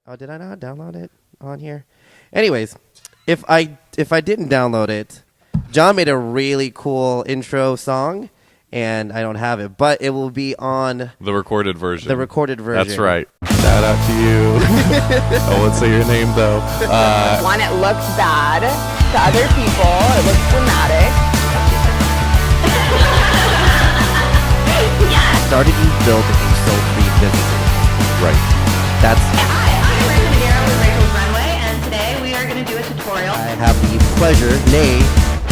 Oh, did I not download it on here? Anyways, if I didn't download it, John made a really cool intro song, and I don't have it, but it will be on the recorded version. The recorded version. That's right. Shout out to you. I won't say your name though. One, it looks bad to other people. It looks dramatic. Started you built and you sold 3 businesses. Right. That's. Hi, I'm Rachel here with Rachel's Runway, and today we are going to do a tutorial. I have the pleasure, nay,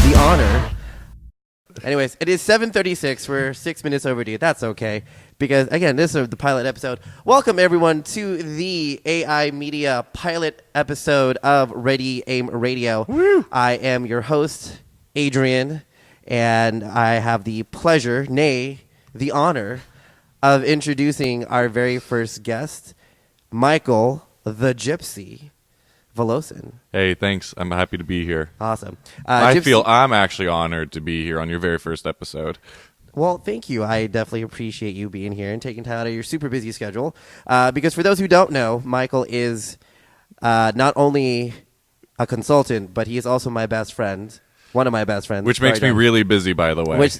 the honor. Anyways, it is 7:36. We're 6 minutes overdue. That's okay. Because, again, this is the pilot episode. Welcome, everyone, to the AI Media pilot episode of Ready Aim Radio. Woo! I am your host, Adrian, and I have the pleasure, nay, the honor, of introducing our very first guest, Michael the GYPSY Volosen. Hey, thanks. I'm happy to be here. Awesome. I GYPSY feel I'm actually honored to be here on your very first episode. Well, thank you. I definitely appreciate you being here and taking time out of your super busy schedule. Because for those who don't know, Michael is not only a consultant, but he is also my best friend, one of my best friends. Which makes me really busy, by the way. Which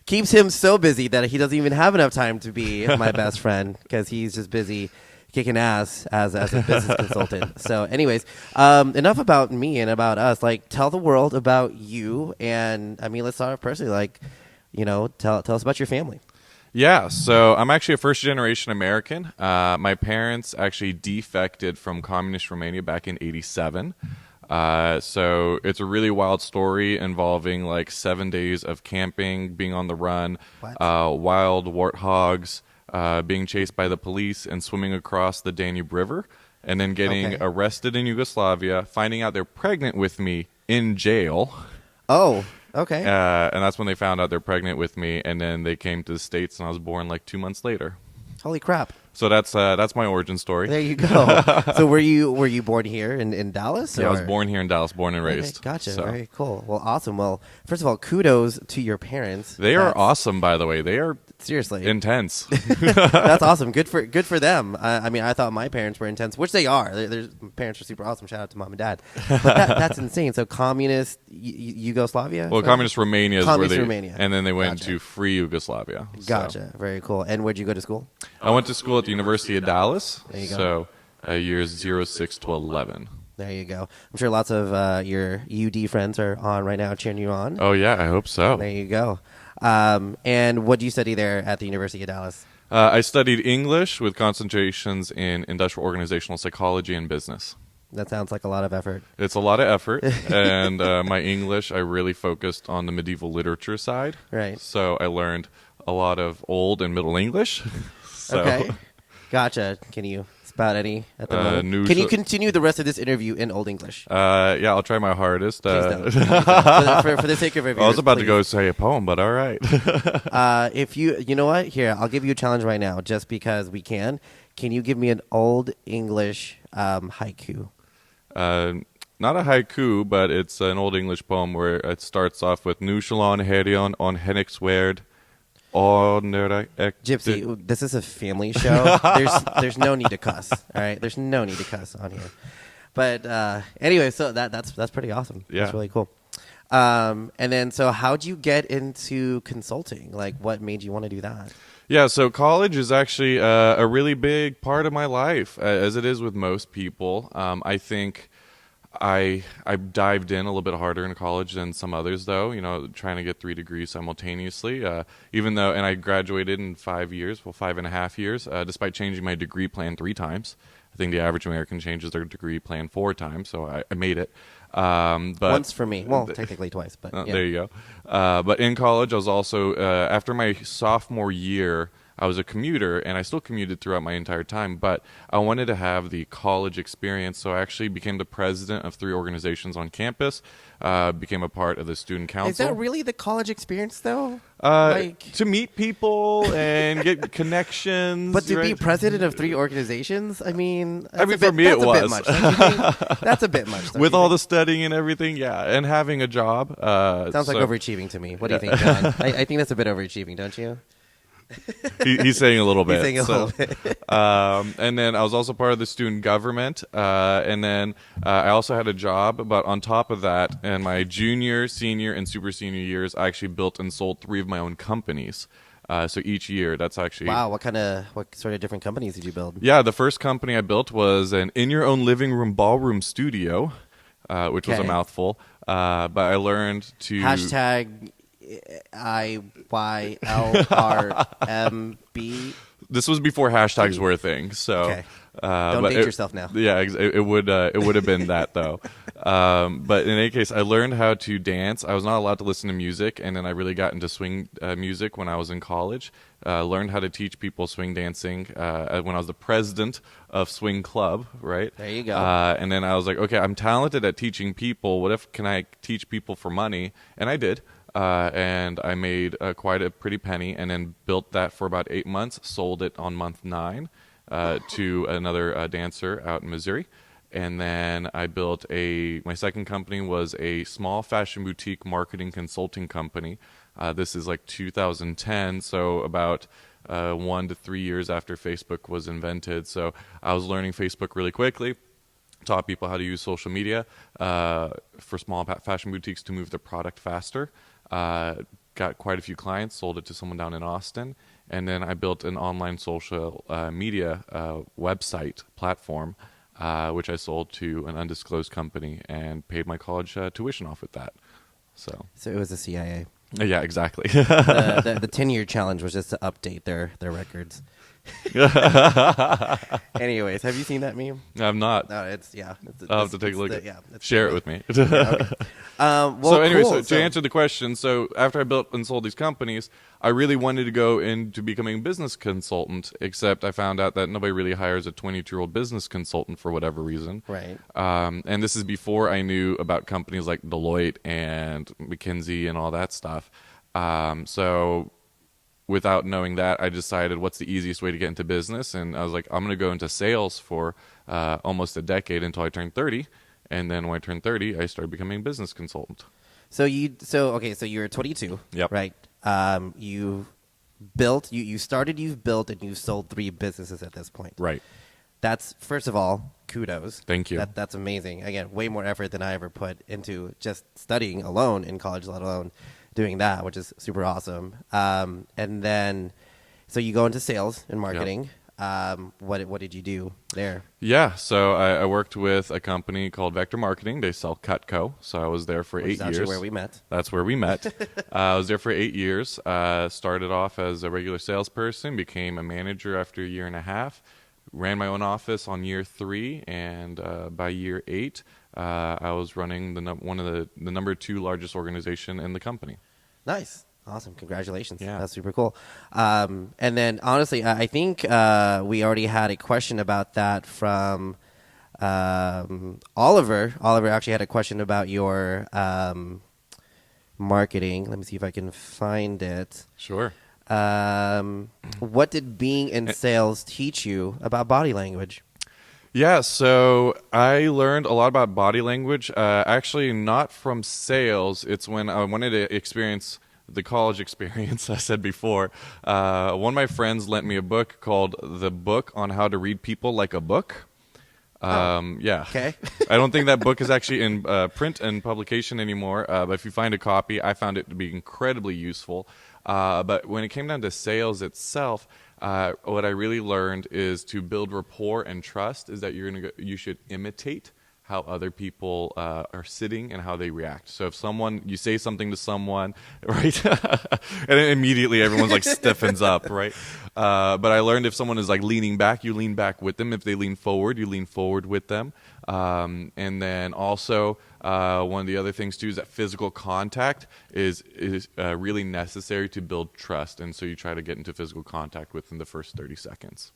keeps him so busy that he doesn't even have enough time to be my best friend because he's just busy kicking ass as a business consultant. So anyways, enough about me and about us. Like, tell the world about you. And I mean, let's start off personally. Like, you know, tell us about your family. Yeah, so I'm actually a first-generation American. My parents actually defected from communist Romania back in '87. So it's a really wild story involving like 7 days of camping, being on the run, wild warthogs, being chased by the police and swimming across the Danube River, and then getting arrested in Yugoslavia, finding out they're pregnant with me in jail. Oh, okay. And that's when they found out they're pregnant with me, and then they came to the States, and I was born like 2 months later. Holy crap. So that's my origin story. There you go. So were you born here in Dallas? Yeah, I was born here in Dallas, born and raised. Okay, gotcha. So. Very cool. Well, awesome. Well, first of all, kudos to your parents. They are awesome, by the way. They are seriously intense. That's awesome. Good for them. I mean, I thought my parents were intense, which they are. My parents are super awesome. Shout out to mom and dad. But that's insane. So communist Yugoslavia? Well, communist Romania is where they, Romania. And then they went to free Yugoslavia. Gotcha. So. Very cool. And where'd you go to school? I went to school at the University of Dallas. There you go. So years 06 to 11. There you go. I'm sure lots of your UD friends are on right now cheering you on. Oh, yeah, I hope so. There you go. And what do you study there at the University of Dallas? I studied English with concentrations in industrial organizational psychology and business. That sounds like a lot of effort. It's a lot of effort. And my English, I really focused on the medieval literature side. Right. So I learned a lot of Old and Middle English. Okay. Gotcha. Can you spout any at the moment? Can you continue the rest of this interview in Old English? Yeah, I'll try my hardest. Please don't. For the sake of reviewers, I was about please. to go say a poem, but all right. If you know what? Here, I'll give you a challenge right now, just because we can. Can you give me an Old English haiku? Not a haiku, but it's an Old English poem where it starts off with Nu shalon herion on Hennigswerd. GYPSY, this is a family show. There's no need to cuss. All right, there's no need to cuss on here. But anyway, so that's pretty awesome. Yeah, that's really cool. And then, so how'd you get into consulting? Like, what made you want to do that? Yeah, so college is actually a really big part of my life, as it is with most people. I think I dived in a little bit harder in college than some others, though, you know, trying to get 3 degrees simultaneously, and I graduated in 5.5 years, despite changing my degree plan 3 times. I think the average American changes their degree plan 4 times, so I made it. But once for me. Well, technically twice, but yeah. There you go. But in college, I was also, after my sophomore year, I was a commuter, and I still commuted throughout my entire time, but I wanted to have the college experience, so I actually became the president of 3 organizations on campus, became a part of the student council. Is that really the college experience, though? To meet people and get connections. But to be president of 3 organizations, I mean, for me it was. That's a bit much. With all the studying and everything, yeah, and having a job. Sounds like overachieving to me. What do you think, John? I think that's a bit overachieving, don't you? He's saying a little bit. He's saying a little bit. And then I was also part of the student government. And then I also had a job. But on top of that, in my junior, senior, and super senior years, I actually built and sold 3 of my own companies. So each year, that's actually... Wow, what sort of different companies did you build? Yeah, the first company I built was an in-your-own-living-room ballroom studio, which was a mouthful. But I learned to... Hashtag IYLRMB. This was before hashtags were a thing, so... Okay. Don't date yourself now. Yeah, it would have been that, though. But in any case, I learned how to dance. I was not allowed to listen to music, and then I really got into swing music when I was in college. Learned how to teach people swing dancing when I was the president of Swing Club, right? There you go. And then I was like, okay, I'm talented at teaching people. What if can I teach people for money? And I did. And I made quite a pretty penny, and then built that for about 8 months, sold it on month 9 to another dancer out in Missouri. And then I built my second company was a small fashion boutique marketing consulting company. This is like 2010, so about 1 to 3 years after Facebook was invented. So I was learning Facebook really quickly. Taught people how to use social media for small fashion boutiques to move their product faster. Got quite a few clients, sold it to someone down in Austin, and then I built an online social media website platform, which I sold to an undisclosed company and paid my college tuition off with that. So it was the CIA. Yeah, exactly. The 10-year challenge was just to update their records. Anyways, have you seen that meme? I'm not. No, I'll have to take a look. Share it with me. Okay. Well, so anyway, cool. To answer the question, so after I built and sold these companies, I really wanted to go into becoming a business consultant, except I found out that nobody really hires a 22-year-old business consultant for whatever reason. Right. And this is before I knew about companies like Deloitte and McKinsey and all that stuff. So without knowing that, I decided what's the easiest way to get into business, and I was like, I'm going to go into sales for almost a decade until I turned 30. And then when I turned 30, I started becoming a business consultant. So you were 22. Yep. Right. You built, you've built, and you've sold 3 businesses at this point. Right. That's, first of all, kudos. Thank you. That's amazing. Again, way more effort than I ever put into just studying alone in college, let alone doing that, which is super awesome. And then, so you go into sales and marketing. Yep. What did you do there? Yeah, so I worked with a company called Vector Marketing. They sell Cutco. So I was there for 8 years. That's actually where we met. That's where we met. I was there for 8 years. Started off as a regular salesperson, became a manager after a year and a half, ran my own office on year 3, and by year 8, I was running one of the number 2 largest organization in the company. Nice. Awesome. Congratulations. Yeah. That's super cool. And then, honestly, I think we already had a question about that from Oliver. Oliver actually had a question about your marketing. Let me see if I can find it. Sure. What did being in sales teach you about body language? Yeah, so I learned a lot about body language. Actually, not from sales. It's when I wanted to experience the college experience I said before. One of my friends lent me a book called The Book on How to Read People Like a Book. Yeah. Okay. I don't think that book is actually in print and publication anymore, but if you find a copy, I found it to be incredibly useful. But when it came down to sales itself, what I really learned is to build rapport and trust is that you should imitate how other people are sitting and how they react. So if you say something to someone, right, and immediately everyone's like stiffens up, right? But I learned if someone is like leaning back, you lean back with them. If they lean forward, you lean forward with them. And then also one of the other things too is that physical contact is really necessary to build trust. And so you try to get into physical contact within the first 30 seconds.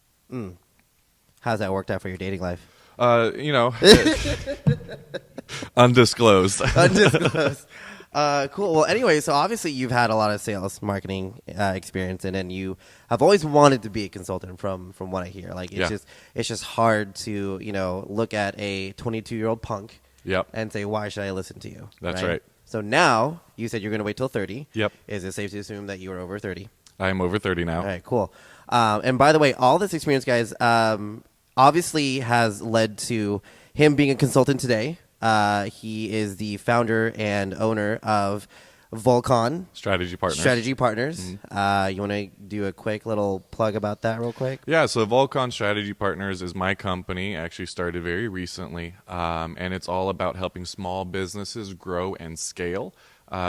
How's that worked out for your dating life? Undisclosed. Undisclosed. Cool. Well, anyway, so obviously you've had a lot of sales marketing experience, and then you have always wanted to be a consultant. From what I hear, like it's just hard to look at a 22-year-old punk, and say, why should I listen to you? That's right. So now you said you're going to wait till 30. Yep. Is it safe to assume that you are over 30? I'm over 30 now. All right, cool. And by the way, all this experience, guys, obviously has led to him being a consultant today. He is the founder and owner of Volcon Strategy Partners. You want to do a quick little plug about that real quick? Yeah, so Volcon Strategy Partners is my company. I actually started very recently, and it's all about helping small businesses grow and scale.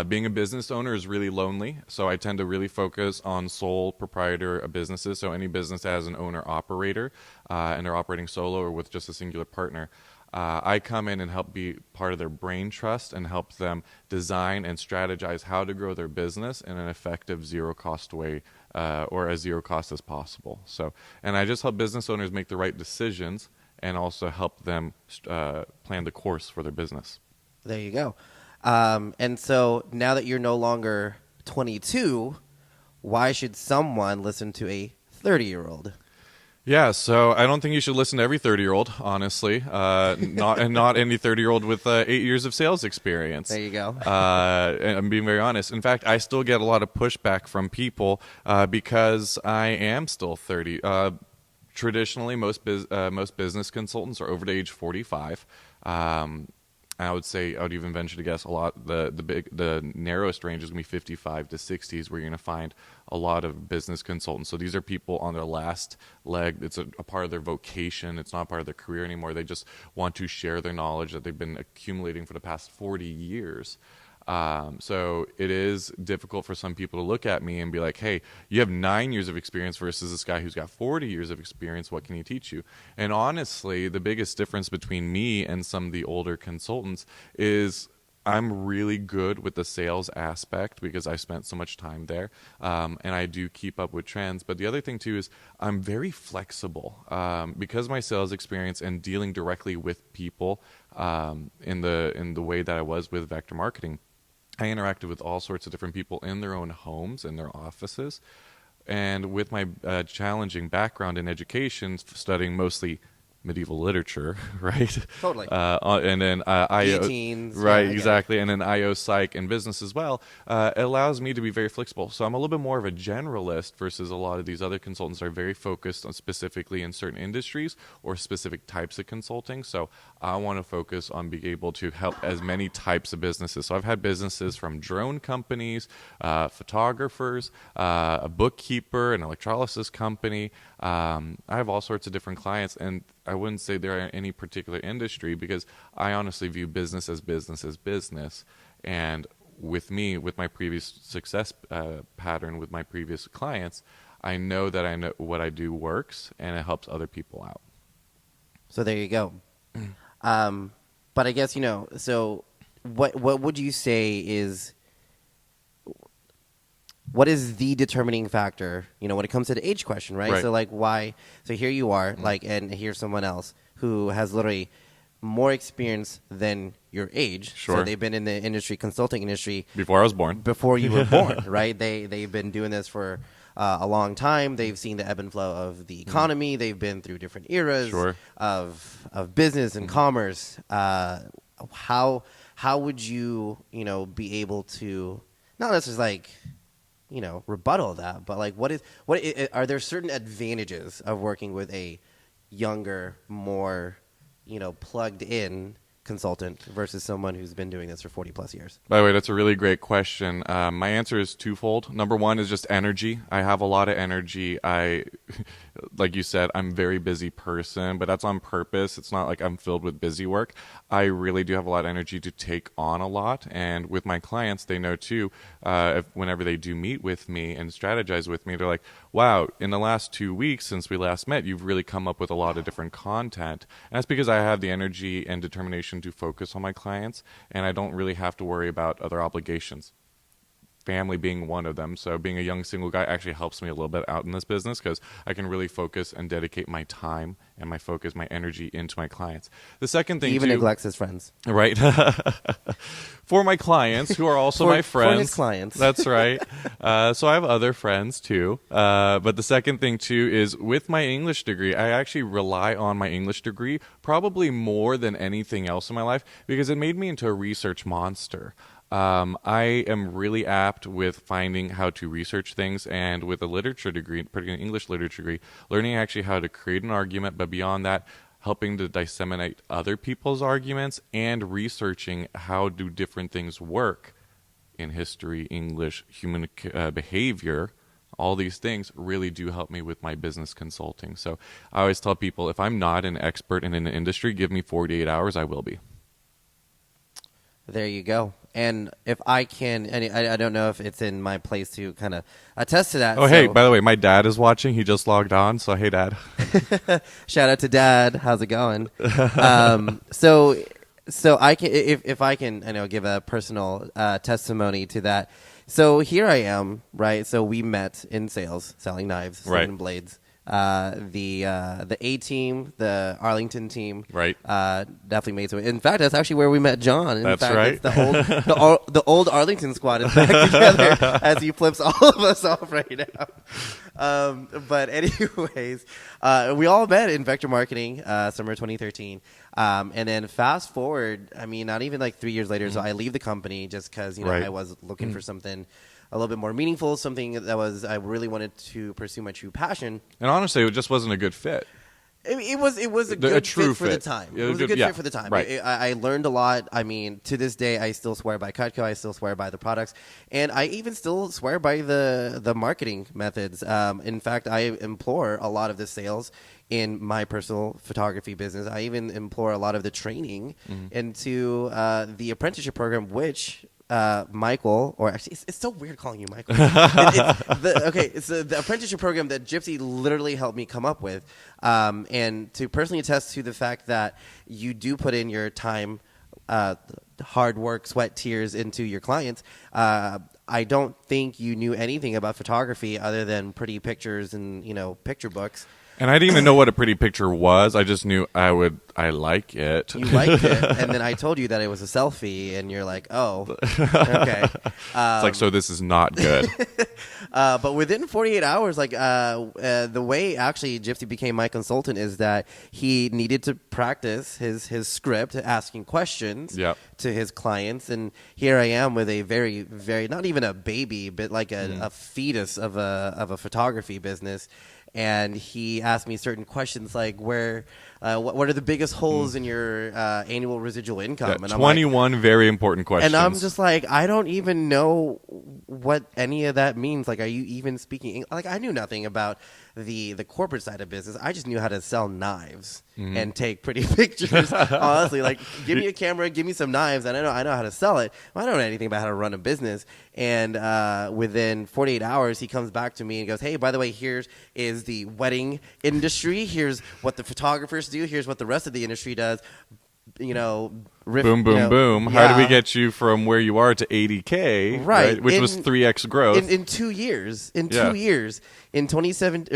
Being a business owner is really lonely, so I tend to really focus on sole proprietor businesses, so any business that has an owner-operator, and they're operating solo or with just a singular partner. I come in and help be part of their brain trust and help them design and strategize how to grow their business in an effective zero-cost way, or as zero cost as possible. And I just help business owners make the right decisions and also help them plan the course for their business. There you go. And so now that you're no longer 22, why should someone listen to a 30-year-old? Yeah, so I don't think you should listen to every 30-year-old, honestly. Not any 30-year-old with 8 years of sales experience. There you go. And I'm being very honest. In fact, I still get a lot of pushback from people because I am still 30. Traditionally, most business consultants are over the age 45. I would say, I would even venture to guess the narrowest range is going to be 55 to 60s, where you're going to find a lot of business consultants. So these are people on their last leg. It's a part of their vocation. It's not part of their career anymore. They just want to share their knowledge that they've been accumulating for the past 40 years. So it is difficult for some people to look at me and be like, hey, you have 9 years of experience versus this guy who's got 40 years of experience. What can he teach you? And honestly, the biggest difference between me and some of the older consultants is I'm really good with the sales aspect because I spent so much time there, and I do keep up with trends. But the other thing, too, is I'm very flexible because of my sales experience and dealing directly with people in the way that I was with Vector Marketing. I interacted with all sorts of different people in their own homes, in their offices. And with my challenging background in education, studying mostly medieval literature, right? Totally. And then IO, Guillotines, right? yeah, Exactly. And then IO, psych, and business as well. It allows me to be very flexible. So I'm a little bit more of a generalist versus a lot of these other consultants are very focused on specifically in certain industries or specific types of consulting. So I want to focus on being able to help as many types of businesses. So I've had businesses from drone companies, photographers, a bookkeeper, an electrolysis company. I have all sorts of different clients, and I wouldn't say they're in any particular industry because I honestly view business as business. And with me, with my previous success pattern with my previous clients, I know that I know what I do works and it helps other people out. So there you go. But I guess, so what would you say is, what is the determining factor, when it comes to the age question, right? So like why, so here you are, and here's someone else who has literally more experience than your age. Sure. So they've been in the consulting industry. Before I was born. Before you were born, right? They've been doing this for a long time. They've seen the ebb and flow of the economy. They've been through different eras of business and commerce. How would you, be able to, not necessarily rebuttal that, but like what are there certain advantages of working with a younger, more, plugged in consultant versus someone who's been doing this for 40 plus years? By the way, that's a really great question. My answer is twofold. Number one is just energy. I have a lot of energy. Like you said, I'm a very busy person, but that's on purpose. It's not like I'm filled with busy work. I really do have a lot of energy to take on a lot. And with my clients, they know too, whenever they do meet with me and strategize with me, they're like, wow, in the last 2 weeks since we last met, you've really come up with a lot of different content. And that's because I have the energy and determination to focus on my clients, and I don't really have to worry about other obligations. Family being one of them. So being a young single guy actually helps me a little bit out in this business because I can really focus and dedicate my time and my energy into my clients. The second thing, he even neglects his friends. Right. For my clients, who are also my friends. For his clients. That's right. So I have other friends too. But the second thing too is with my English degree, I actually rely on my English degree probably more than anything else in my life because it made me into a research monster. I am really apt with finding how to research things, and with a literature degree, particularly an English literature degree, learning actually how to create an argument, but beyond that, helping to disseminate other people's arguments and researching how do different things work in history, English, human behavior. All these things really do help me with my business consulting. So I always tell people, if I'm not an expert in an industry, give me 48 hours, I will be. There you go. And if I can, and I don't know if it's in my place to kind of attest to that. Oh, hey, by the way, my dad is watching. He just logged on. So, hey, Dad. Shout out to Dad. How's it going? So I can, if I can, give a personal testimony to that. So here I am, right? So we met in sales, selling knives, selling blades. The A team, the Arlington team, right? Definitely made so. In fact, that's actually where we met John. That's right. It's the old Arlington squad is back together as he flips all of us off right now. But anyways, we all met in vector marketing, summer 2013. And then fast forward, not even like 3 years later. So I leave the company just because I was looking for something a little bit more meaningful, something that I really wanted to pursue my true passion. And honestly, it just wasn't a good fit. It was a good fit for the time. It was a good fit for the time. Right. I learned a lot. To this day, I still swear by Cutco. I still swear by the products, and I even still swear by the marketing methods. In fact, I implore a lot of the sales in my personal photography business. I even implore a lot of the training into the apprenticeship program, which Michael, or actually, it's so weird calling you Michael. It's the apprenticeship program that GYPSY literally helped me come up with, and to personally attest to the fact that you do put in your time, hard work, sweat, tears into your clients. I don't think you knew anything about photography other than pretty pictures and picture books. And I didn't even know what a pretty picture was. I just knew I like it. You liked it, and then I told you that it was a selfie, and you're like, oh, okay. It's like, so this is not good. But within 48 hours, the way actually GYPSY became my consultant is that he needed to practice his script, asking questions to his clients. And here I am with a very, very, not even a baby, but like a fetus of a photography business. And he asked me certain questions like what are the biggest holes in your annual residual income? And 21 very important questions. And I'm just like, I don't even know what any of that means. Like, are you even speaking? Like, I knew nothing about the corporate side of business. I just knew how to sell knives and take pretty pictures. Honestly, like, give me a camera, give me some knives, and I know how to sell it. I don't know anything about how to run a business. And within 48 hours, he comes back to me and goes, hey, by the way, here's the wedding industry. Here's what the photographers do. Here's what the rest of the industry does. Boom, boom, boom. How do we get you from where you are to 80K? Right. Which was 3x growth. In 2 years. In 2 years. In 27,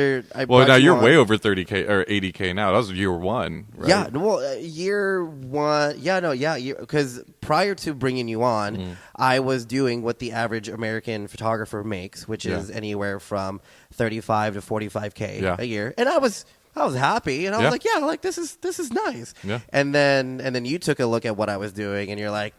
well, now you're way over 30K or 80K now. That was year one, right? Yeah. Well, year one. Yeah, no, yeah. Because prior to bringing you on, I was doing what the average American photographer makes, which is anywhere from 35 to 45K a year. And I was happy, and I was like, yeah, like this is nice. Yeah. And then you took a look at what I was doing, and you're like,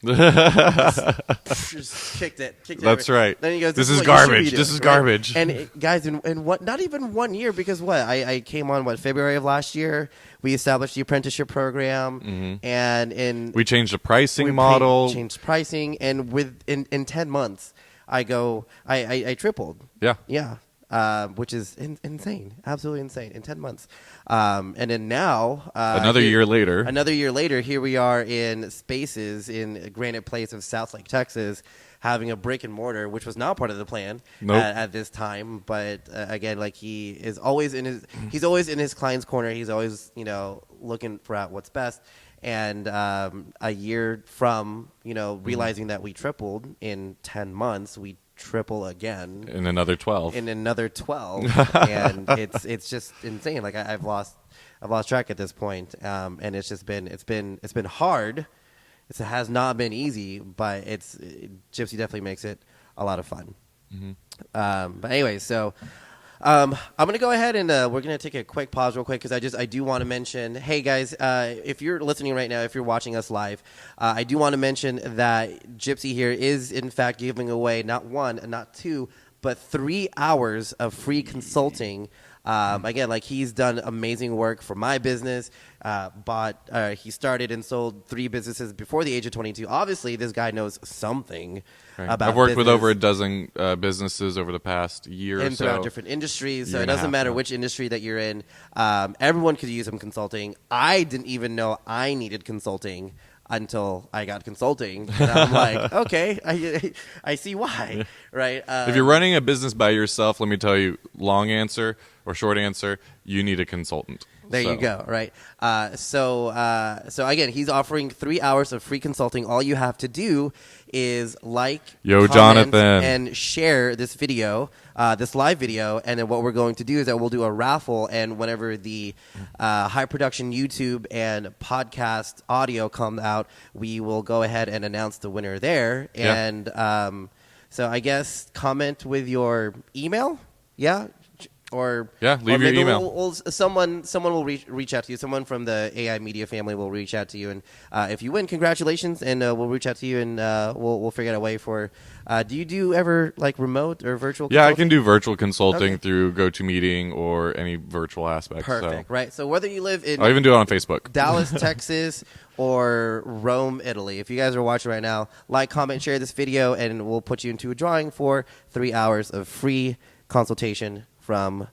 just kicked it. That's right. Then he goes, this is garbage. This is garbage. And guys, in what? Not even 1 year, because I came on February of last year. We established the apprenticeship program, and we changed the pricing model. Changed pricing, and in 10 months, I tripled. Yeah. Yeah. Which is insane, absolutely insane, in 10 months. And then now... Another year later, here we are in Spaces in Granite Place of South Lake, Texas, having a brick and mortar, which was not part of the plan at this time. But again, like he's always in his client's corner. He's always, looking for what's best. And a year from, realizing that we tripled in 10 months, we triple again in another 12 and it's just insane. Like I've lost track at this point, and it's been hard. It has not been easy, but GYPSY definitely makes it a lot of fun. But anyway, so I'm going to go ahead and we're going to take a quick pause real quick because I do want to mention, hey guys, if you're listening right now, if you're watching us live, I do want to mention that GYPSY here is in fact giving away not 1, not 2, but 3 hours of free consulting. Again, like he's done amazing work for my business. He started and sold 3 businesses before the age of 22. Obviously, this guy knows something about I've worked with business. over a dozen businesses over the past year and or so. throughout different industries. So Year it and a doesn't half, matter yeah. which industry that you're in. Everyone could use some consulting. I didn't even know I needed consulting until I got consulting. And I'm like, okay, I see why, right? If you're running a business by yourself, let me tell you, long answer or short answer, you need a consultant. There you go, right? So again, he's offering 3 hours of free consulting. All you have to do is like, Yo, comment, Jonathan. and share this video, this live video. And then what we're going to do is that we'll do a raffle. And whenever the high production YouTube and podcast audio come out, we will go ahead and announce the winner there. Yeah. And so I guess comment with your email, yeah. Or leave or your maybe email. Someone will reach out to you. Someone from the AI media family will reach out to you, and if you win, congratulations, and we'll reach out to you, and we'll figure out a way for. Do you do ever like remote or virtual? Yeah, I consulting? can do virtual consulting Okay. through GoToMeeting or any virtual aspect. Perfect, So. right? So whether you live in I'll even do it on Facebook. Dallas, Texas, or Rome, Italy. If you guys are watching right now, like, comment, share this video, and we'll put you into a drawing for 3 hours of free consultation from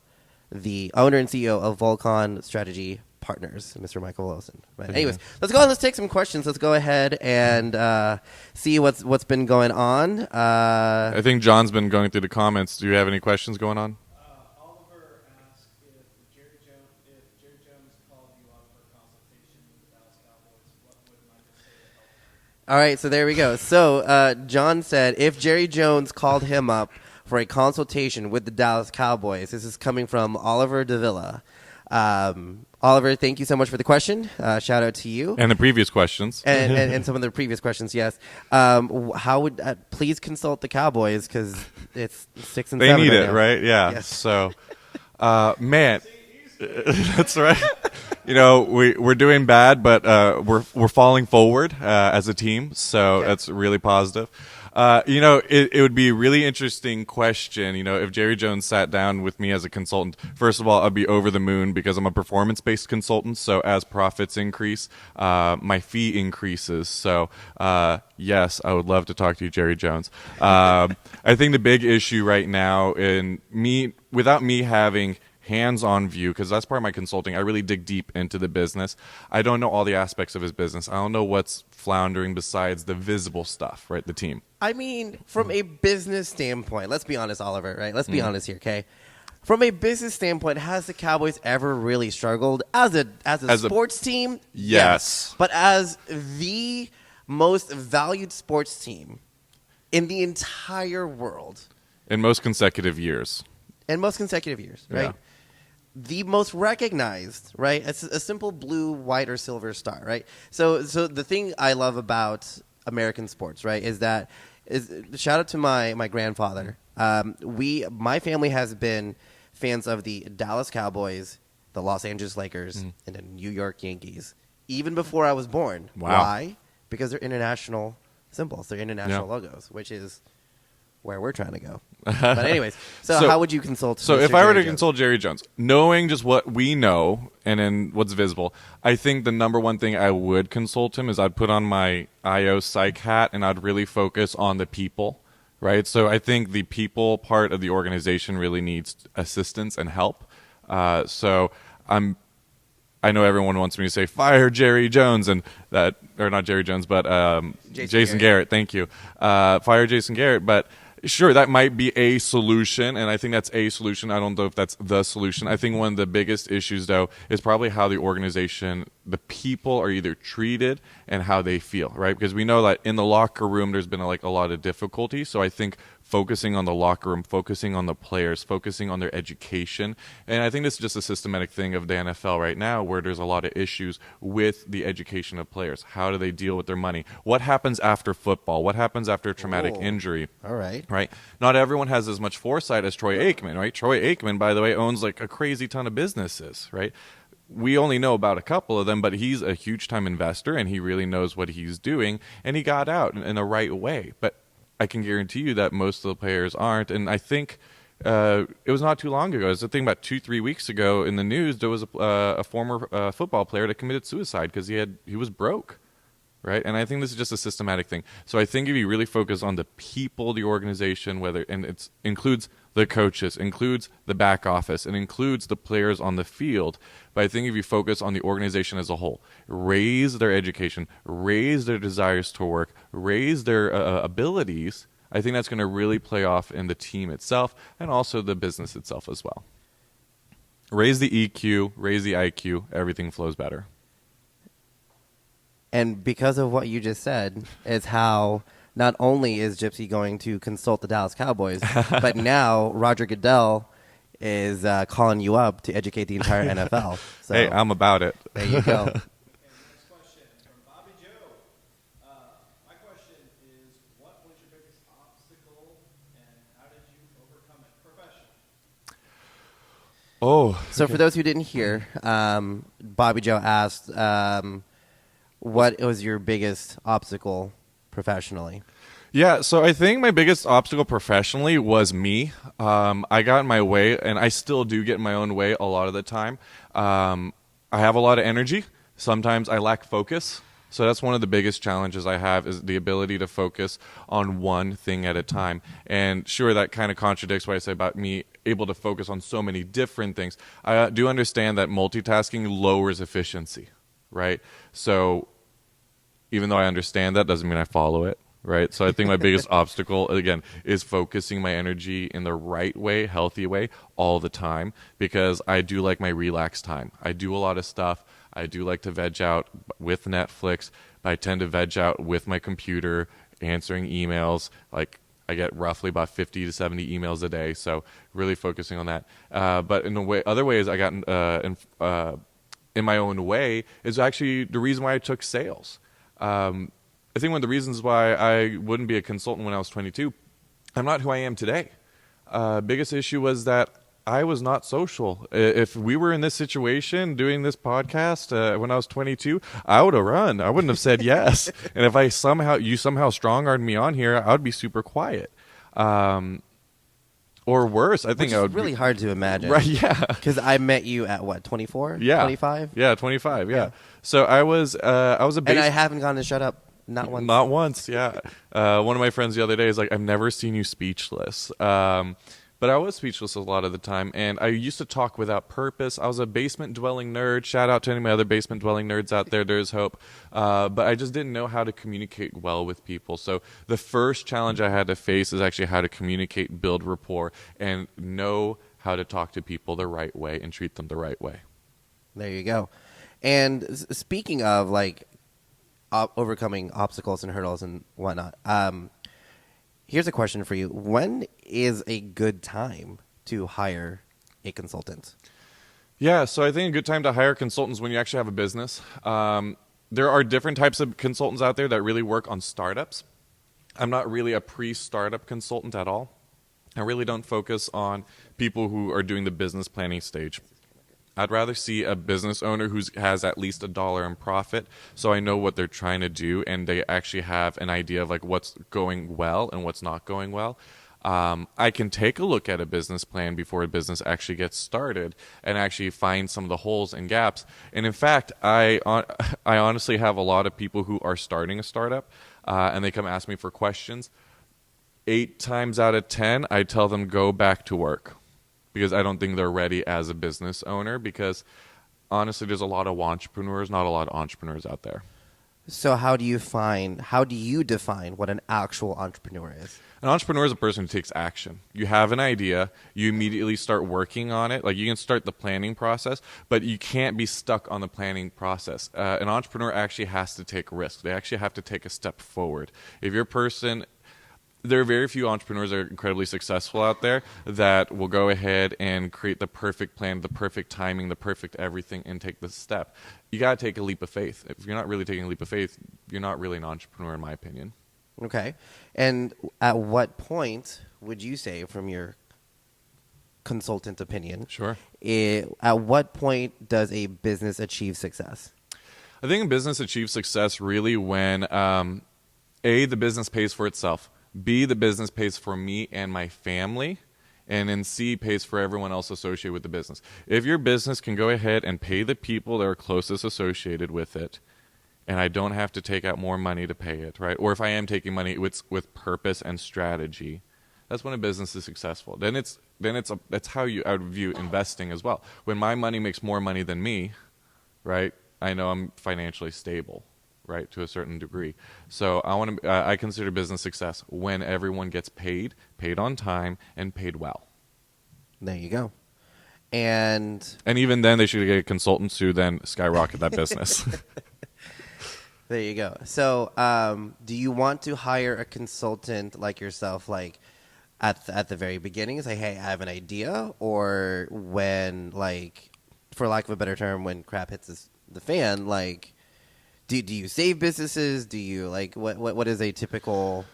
the owner and CEO of Volcon Strategy Partners, Mr. Michael Volosen. But anyways, let's go on. Let's take some questions. Let's go ahead and see what's been going on. I think John's been going through the comments. Do you have any questions going on? Oliver asked if Jerry Jones called you up for a consultation with the Dallas Cowboys, what would Michael say to help? All right, so there we go. So John said if Jerry Jones called him up for a consultation with the Dallas Cowboys. This is coming from Oliver Davila. Oliver, thank you so much for the question. Shout out to you. And the previous questions. And some of the previous questions, yes. How would please consult the Cowboys because it's 6 and They 7 need right it, now. right? Yeah. Yes. So, man, that's right. You know, we're doing bad, but we're falling forward as a team. So that's really positive. You know, it would be a really interesting question, you know, if Jerry Jones sat down with me as a consultant. First of all, I'd be over the moon because I'm a performance-based consultant. So as profits increase, my fee increases. So, yes, I would love to talk to you, Jerry Jones. I think the big issue right now without me having hands-on view, because that's part of my consulting. I really dig deep into the business. I don't know all the aspects of his business. I don't know what's floundering besides the visible stuff, right? The team. I mean, from a business standpoint, let's be honest, Oliver, right? Let's be honest here, okay? From a business standpoint, has the Cowboys ever really struggled as a sports team? Yes. But as the most valued sports team in the entire world, In most consecutive years. in most consecutive years, right? Yeah. The most recognized, right? It's a simple blue, white, or silver star, right? So the thing I love about American sports, right, is shout out to my grandfather. My family has been fans of the Dallas Cowboys, the Los Angeles Lakers, and the New York Yankees, even before I was born. Wow. Why? Because they're international symbols, they're international Yeah. logos, which is where we're trying to go. But anyways, so So- how would you consult? So Mr. if I were Jerry to Jones? consult Jerry Jones, knowing just what we know and then what's visible, I think the number one thing I would consult him is I'd put on my IO psych hat and I'd really focus on the people, right? So I think the people part of the organization really needs assistance and help. I know everyone wants me to say fire Jerry Jones or not Jerry Jones, but Jason Garrett. Thank you. Fire Jason Garrett, but. Sure, that might be a solution, and I think that's a solution. I don't know if that's the solution. I think one of the biggest issues, though, is probably how the organization, the people are either treated and how they feel, right? Because we know that in the locker room there's been a lot of difficulty. So I think focusing on the locker room, focusing on the players, focusing on their education. And I think this is just a systematic thing of the NFL right now, where there's a lot of issues with the education of players. How do they deal with their money? What happens after football? What happens after a traumatic injury? All right. Right? Not everyone has as much foresight as Troy Aikman, right? Troy Aikman, by the way, owns like a crazy ton of businesses, right? We only know about a couple of them, but he's a huge time investor and he really knows what he's doing, and he got out in the right way. But I can guarantee you that most of the players aren't. And I think it was not too long ago. It was a thing about 2-3 weeks ago in the news. There was a former football player that committed suicide because he was broke, right? And I think this is just a systematic thing. So I think if you really focus on the people, the organization, and it includes the coaches, includes the back office, and includes the players on the field. But I think if you focus on the organization as a whole, raise their education, raise their desires to work, raise their abilities, I think that's going to really play off in the team itself and also the business itself as well. Raise the EQ, raise the IQ, everything flows better. And because of what you just said is how not only is GYPSY going to consult the Dallas Cowboys, but now Roger Goodell is calling you up to educate the entire NFL. So, hey, I'm about it. There you go. Okay, next question from Bobby Joe. My question is, what was your biggest obstacle and how did you overcome it professionally? So for those who didn't hear, Bobby Joe asked, what was your biggest obstacle professionally? Yeah, so I think my biggest obstacle professionally was me. I got in my way, and I still do get in my own way a lot of the time. I have a lot of energy. Sometimes I lack focus. So that's one of the biggest challenges I have, is the ability to focus on one thing at a time. And sure, that kind of contradicts what I say about me able to focus on so many different things. I do understand that multitasking lowers efficiency, right? So even though I understand that, doesn't mean I follow it, right? So I think my biggest obstacle, again, is focusing my energy in the right way, healthy way, all the time, because I do like my relaxed time. I do a lot of stuff. I do like to veg out with Netflix, but I tend to veg out with my computer, answering emails. Like, I get roughly about 50 to 70 emails a day, so really focusing on that. But in a way, other ways I got in my own way is actually the reason why I took sales. I think one of the reasons why I wouldn't be a consultant when I was 22, I'm not who I am today. Biggest issue was that I was not social. If we were in this situation doing this podcast when I was 22, I would have run. I wouldn't have said yes. And if you somehow strong-armed me on here, I would be super quiet. Or worse, I think Which I would is really hard to imagine. Right, yeah. Because I met you at what, 24? Yeah. 25? Yeah, 25, yeah. So I was a And I haven't gone to shut up. Not once. Not once, yeah. One of my friends the other day is like, I've never seen you speechless. But I was speechless a lot of the time, and I used to talk without purpose. I was a basement-dwelling nerd. Shout out to any of my other basement-dwelling nerds out there. There's hope. But I just didn't know how to communicate well with people. So the first challenge I had to face is actually how to communicate, build rapport, and know how to talk to people the right way and treat them the right way. There you go. And speaking of, like, overcoming obstacles and hurdles and whatnot, here's a question for you. When is a good time to hire a consultant? Yeah, so I think a good time to hire consultants when you actually have a business. There are different types of consultants out there that really work on startups. I'm not really a pre-startup consultant at all. I really don't focus on people who are doing the business planning stage. I'd rather see a business owner who has at least $1 in profit, so I know what they're trying to do and they actually have an idea of like what's going well and what's not going well. I can take a look at a business plan before a business actually gets started and actually find some of the holes and gaps. And in fact, I honestly have a lot of people who are starting a startup and they come ask me for questions. 8 times out of 10, I tell them go back to work, because I don't think they're ready as a business owner, because honestly, there's a lot of entrepreneurs, not a lot of entrepreneurs out there. So how do you define what an actual entrepreneur is? An entrepreneur is a person who takes action. You have an idea, you immediately start working on it. Like, you can start the planning process, but you can't be stuck on the planning process. An entrepreneur actually has to take risks. They actually have to take a step forward. If you're a person, there are very few entrepreneurs that are incredibly successful out there that will go ahead and create the perfect plan, the perfect timing, the perfect everything, and take the step. You got to take a leap of faith. If you're not really taking a leap of faith, you're not really an entrepreneur, in my opinion. Okay. And at what point would you say, from your consultant opinion, Sure. At what point does a business achieve success? I think a business achieves success really when, A, the business pays for itself. B, the business pays for me and my family. And then C, pays for everyone else associated with the business. If your business can go ahead and pay the people that are closest associated with it, and I don't have to take out more money to pay it, right? Or if I am taking money with purpose and strategy, that's when a business is successful. That's how I would view investing as well. When my money makes more money than me, right, I know I'm financially stable, right, to a certain degree. So I consider business success when everyone gets paid on time, and paid well. There you go. And even then, they should get consultants who then skyrocket that business. there you go. So, do you want to hire a consultant like yourself, like at the very beginning, say, hey, I have an idea, or when, like, for lack of a better term, when crap hits the fan, like, do you save businesses? Do you, like, what is a typical,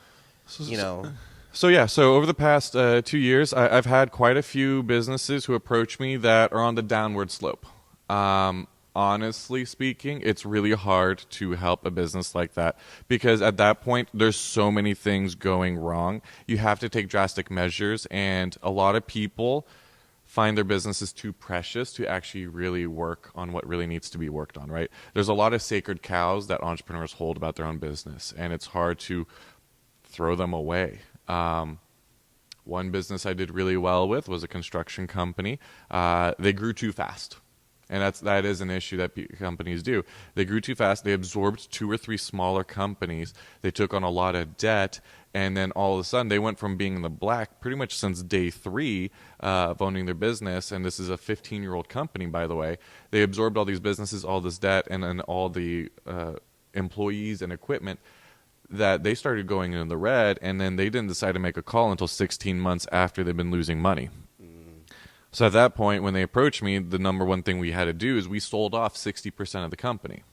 So over the past 2 years, I've had quite a few businesses who approach me that are on the downward slope. Honestly speaking, it's really hard to help a business like that because at that point, there's so many things going wrong. You have to take drastic measures, and a lot of people find their businesses too precious to actually really work on what really needs to be worked on, right? There's a lot of sacred cows that entrepreneurs hold about their own business, and it's hard to throw them away. One business I did really well with was a construction company. They grew too fast. And that is an issue that companies do. They grew too fast. They absorbed 2 or 3 smaller companies. They took on a lot of debt. And then all of a sudden, they went from being in the black pretty much since day 3 of owning their business. And this is a 15-year-old company, by the way. They absorbed all these businesses, all this debt, and then all the employees and equipment that they started going in the red. And then they didn't decide to make a call until 16 months after they've been losing money. So at that point, when they approached me, the number one thing we had to do is we sold off 60% of the company.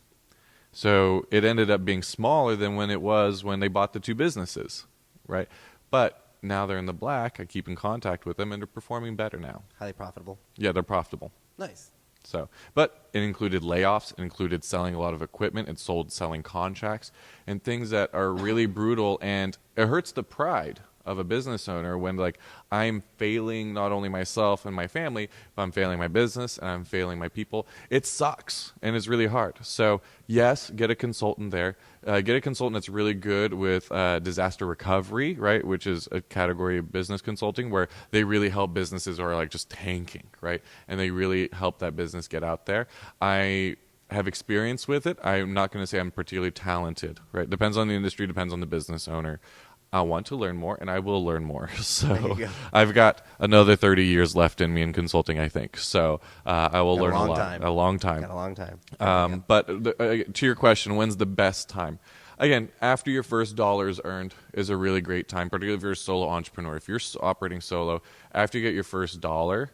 So it ended up being smaller than when it was when they bought the 2 businesses, right? But now they're in the black. I keep in contact with them, and they're performing better now. highly profitable? Yeah, they're profitable. Nice. So, but it included layoffs, it included selling a lot of equipment, it sold selling contracts, and things that are really brutal, and it hurts the pride of a business owner when, like, I'm failing not only myself and my family, but I'm failing my business and I'm failing my people. It sucks, and it's really hard. So, yes, get a consultant there. Get a consultant that's really good with disaster recovery, right, which is a category of business consulting where they really help businesses who are, like, just tanking, right, and they really help that business get out there. I have experience with it. I'm not going to say I'm particularly talented, right? Depends on the industry, depends on the business owner. I want to learn more, and I will learn more. So I've got another 30 years left in me in consulting, I think. So I will learn a lot. A long time. Got a long time. But to your question, when's the best time? Again, after your first dollar is earned is a really great time, particularly if you're a solo entrepreneur. If you're operating solo, after you get your first dollar,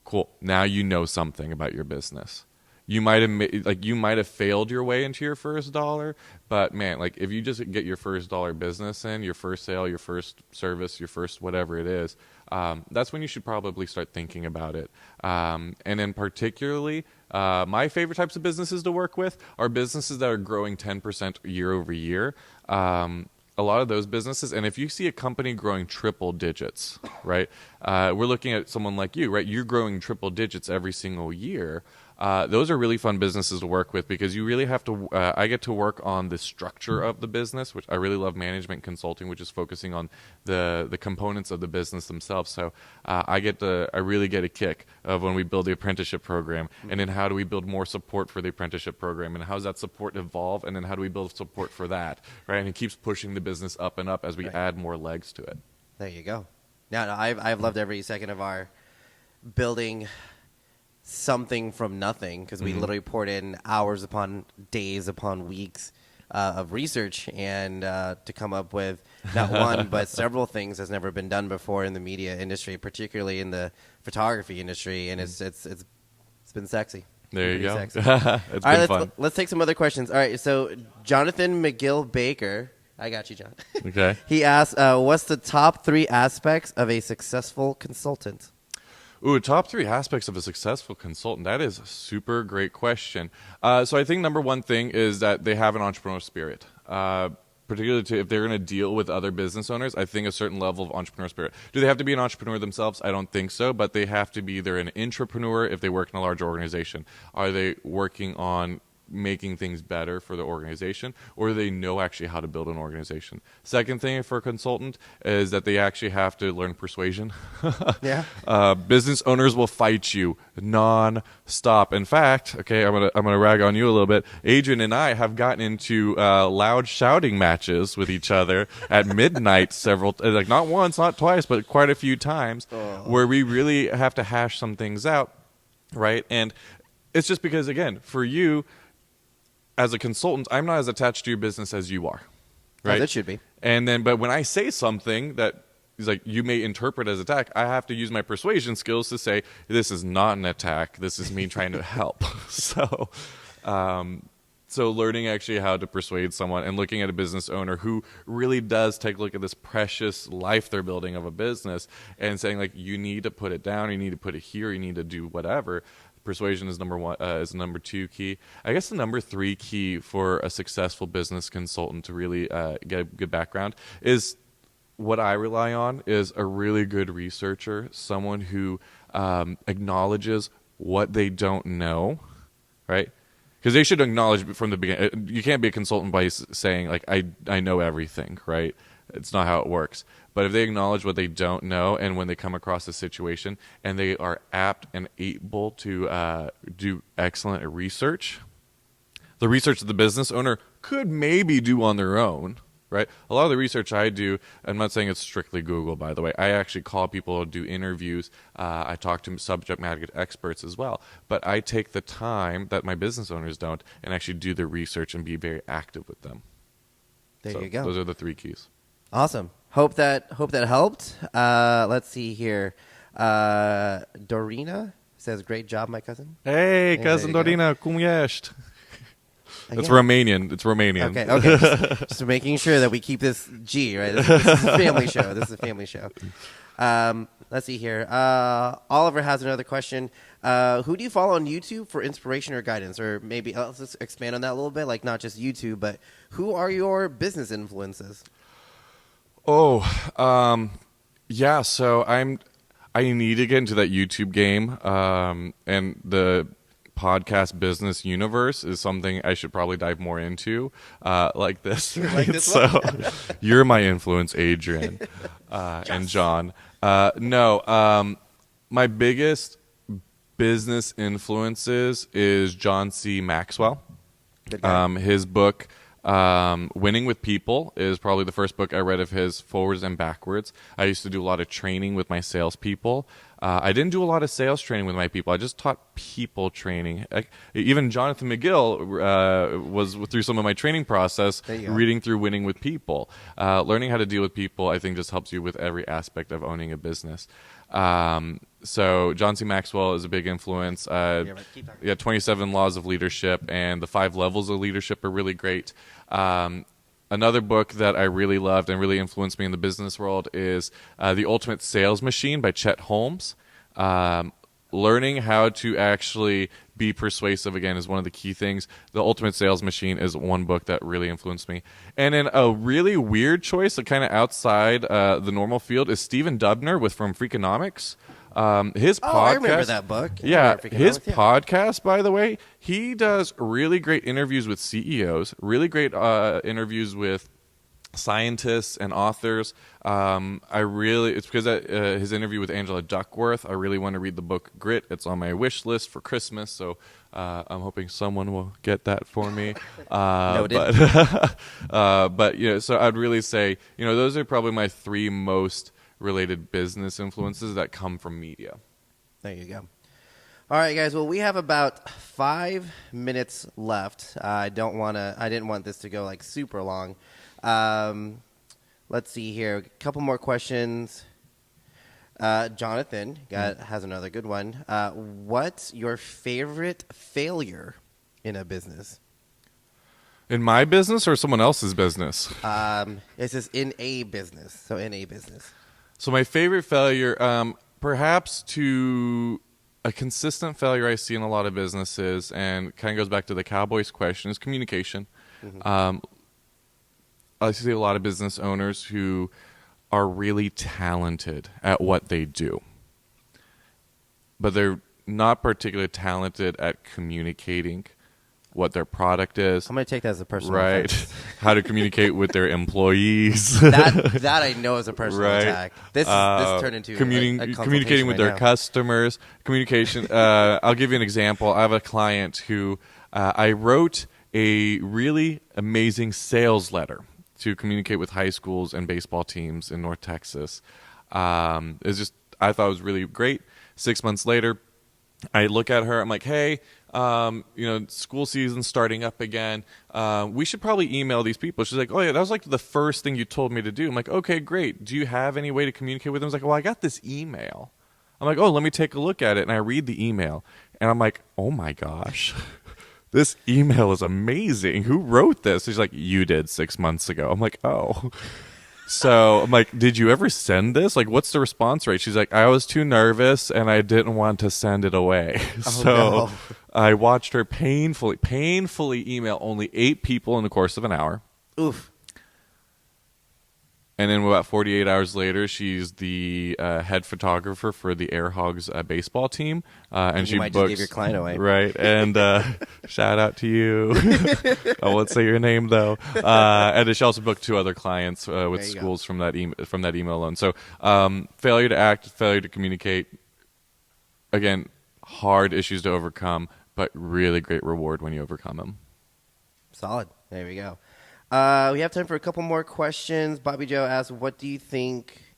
cool. Now you know something about your business. You might have failed your way into your first dollar, but man, like if you just get your first dollar business in, your first sale, your first service, your first whatever it is, that's when you should probably start thinking about it. And then particularly, my favorite types of businesses to work with are businesses that are growing 10% year over year. A lot of those businesses, and if you see a company growing triple digits, right, we're looking at someone like you, right? You're growing triple digits every single year. Those are really fun businesses to work with because you really have to, I get to work on the structure of the business, which I really love management consulting, which is focusing on the components of the business themselves. So I really get a kick of when we build the apprenticeship program, and then how do we build more support for the apprenticeship program, and how does that support evolve, and then how do we build support for that, right? And it keeps pushing the business up and up as we add more legs to it. There you go. No, I've loved every second of our building something from nothing because we literally poured in hours upon days upon weeks of research and to come up with not one but several things that's never been done before in the media industry, particularly in the photography industry, and it's been sexy. There you go. Sexy. It's All been right, fun. let's take some other questions. All right, so Jonathan McGill Baker, I got you, John. Okay. He asked, what's the top 3 aspects of a successful consultant? Ooh, top 3 aspects of a successful consultant. That is a super great question. So I think number one thing is that they have an entrepreneurial spirit. Particularly if they're going to deal with other business owners, I think a certain level of entrepreneurial spirit. Do they have to be an entrepreneur themselves? I don't think so, but they have to be either an intrapreneur if they work in a large organization. Are they working on making things better for the organization, or do they know actually how to build an organization? Second thing for a consultant is that they actually have to learn persuasion. Yeah. Business owners will fight you non-stop. In fact, okay, I'm gonna rag on you a little bit. Adrian and I have gotten into loud shouting matches with each other at midnight like not once, not twice, but quite a few times, where we really have to hash some things out, right? And it's just because, again, for you, as a consultant, I'm not as attached to your business as you are, right? That should be. And then, but when I say something that is like you may interpret as attack, I have to use my persuasion skills to say this is not an attack. This is me trying to help. So learning actually how to persuade someone and looking at a business owner who really does take a look at this precious life they're building of a business and saying like, you need to put it down, you need to put it here, you need to do whatever. Persuasion is number 1, is number 2 key. I guess the number 3 key for a successful business consultant to really get a good background is what I rely on is a really good researcher, someone who acknowledges what they don't know, right? Because they should acknowledge from the beginning. You can't be a consultant by saying like I know everything, right? It's not how it works. But if they acknowledge what they don't know, and when they come across a situation and they are apt and able to do excellent research, the research that the business owner could maybe do on their own, right? A lot of the research I do, I'm not saying it's strictly Google, by the way. I actually call people to do interviews. I talk to subject matter experts as well. But I take the time that my business owners don't and actually do the research and be very active with them. There you go. Those are the 3 keys. Awesome. Hope that helped. Let's see here. Dorina says, "Great job, my cousin." Hey, cousin Dorina, cum ești? It's Romanian. It's Romanian. Okay. Just making sure that we keep this G, right? This is a family show. This is a family show. Let's see here. Oliver has another question. Who do you follow on YouTube for inspiration or guidance? Or maybe let's just expand on that a little bit, like not just YouTube, but who are your business influences? Yeah. So I need to get into that YouTube game, and the podcast business universe is something I should probably dive more into, like this. Right? Like this so one? you're my influence, Adrian, and John. My biggest business influences is John C. Maxwell. Good guy. His book, Winning with People, is probably the first book I read of his forwards and backwards. I used to do a lot of training with my salespeople. I didn't do a lot of sales training with my people. I just taught people training. Even Jonathan McGill was through some of my training process, reading through Winning with People. Learning how to deal with people, I think, just helps you with every aspect of owning a business. So John C. Maxwell is a big influence. 27 Laws of Leadership and the 5 Levels of Leadership are really great. Another book that I really loved and really influenced me in the business world is The Ultimate Sales Machine by Chet Holmes. Learning how to actually be persuasive, again, is one of the key things. The Ultimate Sales Machine is one book that really influenced me. And in a really weird choice, kind of outside the normal field, is Stephen Dubner with From Freakonomics. His podcast, I remember that book. Yeah, his podcast, by the way, he does really great interviews with CEOs, really great interviews with scientists and authors. It's because his interview with Angela Duckworth, I really want to read the book Grit. It's on my wish list for Christmas, so I'm hoping someone will get that for me. Noted. But so I'd really say, those are probably my 3 most related business influences that come from media. There you go. All right, guys. Well, we have about 5 minutes left. I didn't want this to go like super long. Let's see here. A couple more questions. Jonathan has another good one. What's your favorite failure in a business? In my business or someone else's business? It says in a business. So in a business. So my favorite failure, perhaps to a consistent failure I see in a lot of businesses, and kind of goes back to the Cowboys question, is communication. I see a lot of business owners who are really talented at what they do, but they're not particularly talented at communicating what their product is. I'm going to take that as a personal right? offense. How to communicate with their employees. that I know is a personal right? attack. This turned into a communicating with their now. customers. Communication. I'll give you an example. I have a client who I wrote a really amazing sales letter to communicate with high schools and baseball teams in North Texas. It's just, I thought it was really great. 6 months later, I look at her. I'm like, hey, school season's starting up again. We should probably email these people. She's like, oh yeah, that was like the first thing you told me to do. I'm like, okay, great. Do you have any way to communicate with them? She's like, well, I got this email. I'm like, oh, let me take a look at it. And I read the email, and I'm like, oh my gosh, this email is amazing. Who wrote this? She's like, you did 6 months ago. I'm like, oh. So I'm like, did you ever send this? Like, what's the response rate? She's like, I was too nervous and I didn't want to send it away. No. I watched her painfully email only 8 people in the course of an hour. Oof. And then about 48 hours later, she's the head photographer for the Air Hogs baseball team. And she might books, just give your client away. Right. And shout out to you. I won't say your name, though. And then she also booked 2 other clients with schools from that email alone. So failure to act, failure to communicate. Again, hard issues to overcome, but really great reward when you overcome them. Solid. There we go. We have time for a couple more questions. Bobby Joe asks, what do you think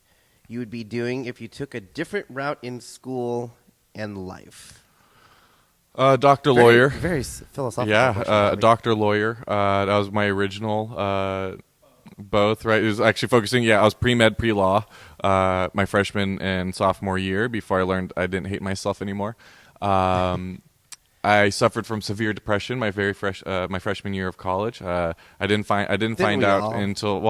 you would be doing if you took a different route in school and life? Doctor, lawyer. Very philosophical. Yeah, doctor, lawyer. That was my original both, right? It was actually focusing, I was pre-med, pre-law my freshman and sophomore year before I learned I didn't hate myself anymore. I suffered from severe depression my my freshman year of college. I didn't find out until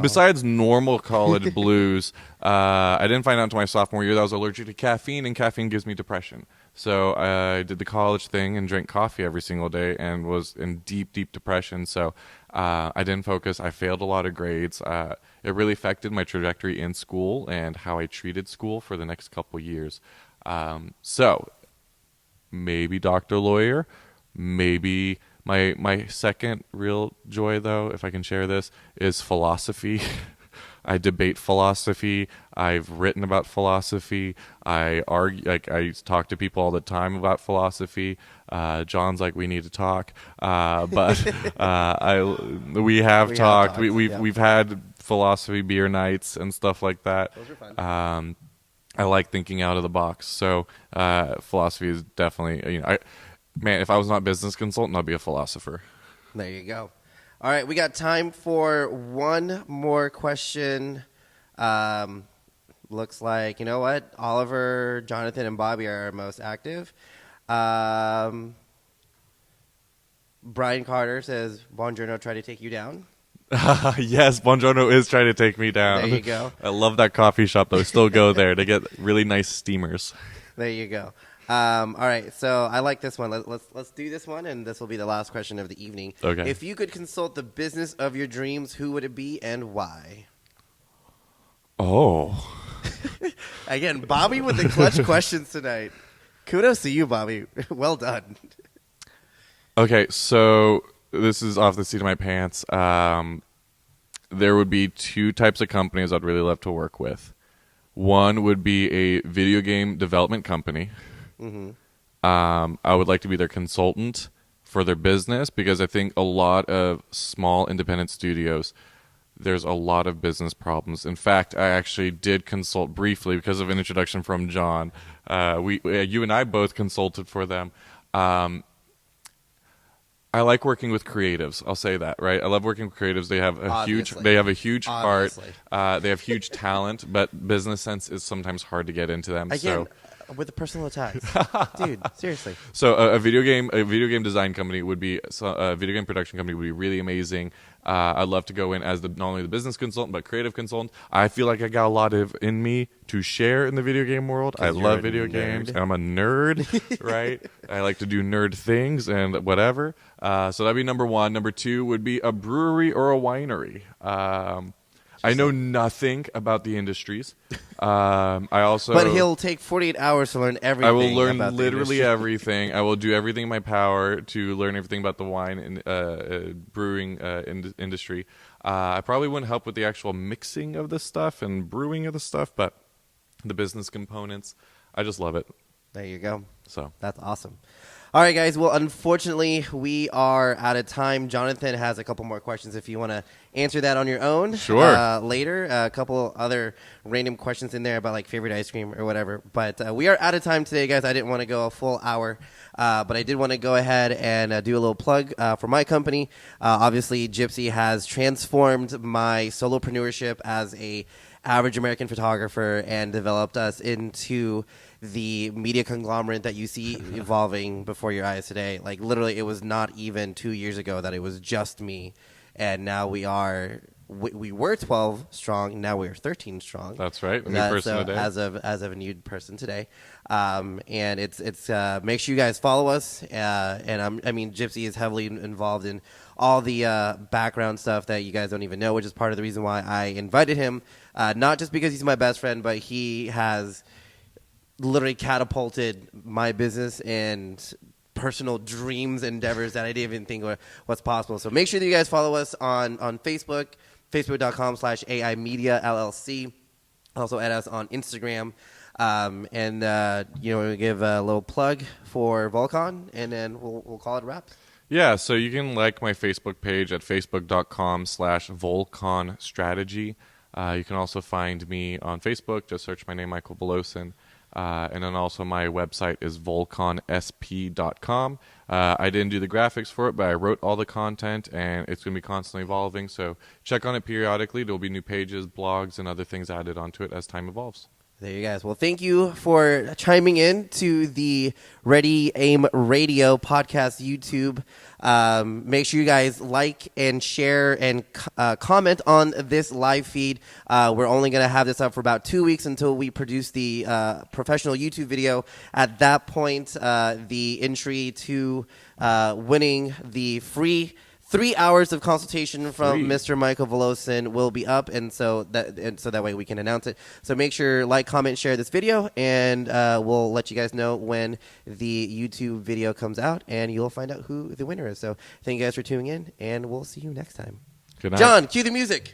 besides normal college blues, I didn't find out until my sophomore year that I was allergic to caffeine, and caffeine gives me depression. So I did the college thing and drank coffee every single day and was in deep depression. So I didn't focus. I failed a lot of grades. It really affected my trajectory in school and how I treated school for the next couple years. So maybe doctor, lawyer, maybe my second real joy, though, if I can share this, is philosophy. I debate philosophy. I've written about philosophy. I argue, I talk to people all the time about philosophy. John's like, we need to talk, but we have talked. We've had philosophy beer nights and stuff like that. Those are fun. I like thinking out of the box. So philosophy is definitely, if I was not a business consultant, I'd be a philosopher. There you go. All right, we got time for one more question. Looks like, you know what? Oliver, Jonathan, and Bobby are most active. Brian Carter says, Buongiorno, try to take you down. Yes, Buongiorno is trying to take me down. There you go. I love that coffee shop, though. Still go there to get really nice steamers. There you go. All right, so I like this one. Let's do this one, and this will be the last question of the evening. Okay. If you could consult the business of your dreams, who would it be and why? Oh. Again, Bobby with the clutch questions tonight. Kudos to you, Bobby. Well done. Okay, so this is off the seat of my pants. There would be 2 types of companies I'd really love to work with. One would be a video game development company. Mm-hmm. I would like to be their consultant for their business, because I think a lot of small independent studios, there's a lot of business problems. In fact, I actually did consult briefly because of an introduction from John. You and I both consulted for them. I like working with creatives. I'll say that, right? I love working with creatives. They have a huge heart. They have huge talent, but business sense is sometimes hard to get into them. Again, with the personal attacks, dude. Seriously. So a video game design company would be a video game production company would be really amazing. I'd love to go in as not only the business consultant but creative consultant. I feel like I got a lot in me to share in the video game world. I love video games. And I'm a nerd, right? I like to do nerd things and whatever. So that'd be number one. Number two would be a brewery or a winery. I know nothing about the industries. But he'll take 48 hours to learn everything. I will learn about literally everything. I will do everything in my power to learn everything about the wine and brewing industry. I probably wouldn't help with the actual mixing of the stuff and brewing of the stuff, but the business components, I just love it. There you go. So that's awesome. All right, guys. Well, unfortunately, we are out of time. Jonathan has a couple more questions if you want to answer that on your own. Sure. Later, a couple other random questions in there about like favorite ice cream or whatever. But we are out of time today, guys. I didn't want to go a full hour, but I did want to go ahead and do a little plug for my company. Obviously, GYPSY has transformed my solopreneurship as a average American photographer and developed us into the media conglomerate that you see evolving before your eyes today. Like literally, it was not even 2 years ago that it was just me, and now we were 12 strong. Now we are 13 strong. That's right. A new person today. As of a new person today, and it's make sure you guys follow us. And GYPSY is heavily involved in all the background stuff that you guys don't even know, which is part of the reason why I invited him. Not just because he's my best friend, but he has literally catapulted my business and personal dreams, endeavors that I didn't even think was possible. So make sure that you guys follow us on Facebook, facebook.com/AI Media LLC. Also add us on Instagram. We'll give a little plug for Volcon, and then we'll call it a wrap. Yeah, so you can like my Facebook page at facebook.com/Volcon Strategy. You can also find me on Facebook. Just search my name, Michael Volosen. And then also my website is volconsp.com. I didn't do the graphics for it, but I wrote all the content, and it's going to be constantly evolving. So check on it periodically. There will be new pages, blogs, and other things added onto it as time evolves. There you guys. Well, thank you for chiming in to the Ready Aim Radio podcast YouTube. Make sure you guys like and share and comment on this live feed. We're only going to have this up for about 2 weeks until we produce the professional YouTube video. At that point, the entry to winning the free 3 hours of consultation from Mr. Michael Volosen will be up, and so that way we can announce it. So make sure like, comment, share this video, and we'll let you guys know when the YouTube video comes out, and you'll find out who the winner is. So thank you guys for tuning in, and we'll see you next time. Good night. John, cue the music.